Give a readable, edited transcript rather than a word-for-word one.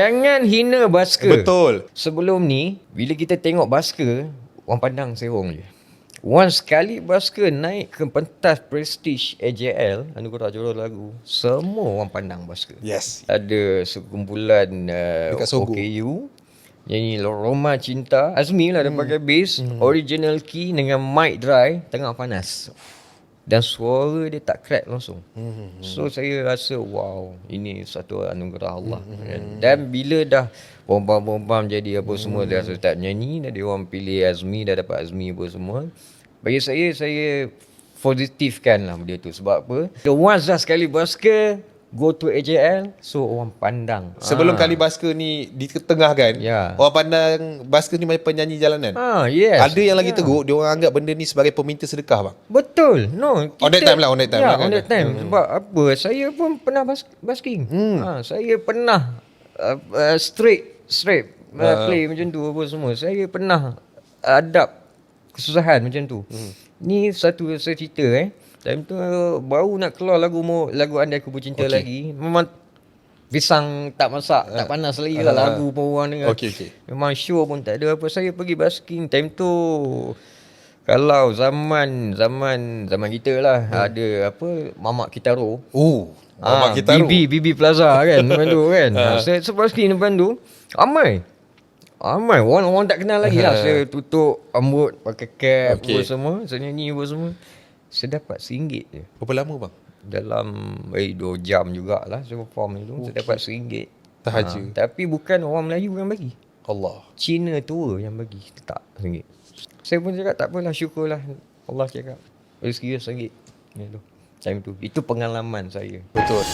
Jangan hina basker. Betul. Sebelum ni, bila kita tengok basker, orang pandang serong je. Once sekali basker naik ke pentas Prestige AJL, anugerah juara lagu, semua orang pandang basker. Yes. Ada sekumpulan Dekat Sogo. OKU, nyanyi Roma Cinta. Azmi lah dia pakai bass, original key dengan mic dry, tengah panas. Dan suara dia tak crack langsung. So saya rasa wow, ini satu anugerah Allah. Dan bila dah bombam-bombam jadi apa semua, dah start nyanyi, dah dia orang pilih Azmi, dah dapat Azmi apa semua. Bagi saya positifkan lah benda tu. Sebab apa? The once dah sekali basker go to AJL, so orang pandang. Sebelum kali basker ni ditengahkan, Ya. orang pandang basker ni macam penyanyi jalanan. Yes. Ada yang lagi teruk, dia orang anggap benda ni sebagai peminta sedekah bang. Betul. No, On that time lah, on that time Ya, lah, on kan? that time. Sebab apa? Saya pun pernah basking. Saya pernah straight play macam tu apa semua. Saya pernah adap kesusahan macam tu. Ni satu saya cerita time tu baru nak keluar lagu Andai Ku Bercinta lagi. Memang pisang tak masak, tak panas lagi lah lagu pun orang dengar. Okay. Memang show pun tak ada apa. Saya pergi basking time tu. Kalau zaman kita lah, ada apa Mamak Kitaro. Mamak Kitaro. BB Plaza kan depan tu kan. Saya basking depan tu ramai orang tak kenal lagi lah. Saya tutup rambut, pakai cap apa semua, saya nyanyi apa semua. Saya dapat RM1 je. Berapa lama bang? Dalam 2 jam jugalah saya perform itu. Saya dapat RM1. Tahaja. Tapi bukan orang Melayu yang bagi. Allah. Cina tua yang bagi. Tak RM1. Saya pun cakap tak apalah, syukurlah. Allah cakap rezeki dia RM1. Time tu. Itu pengalaman saya. Betul.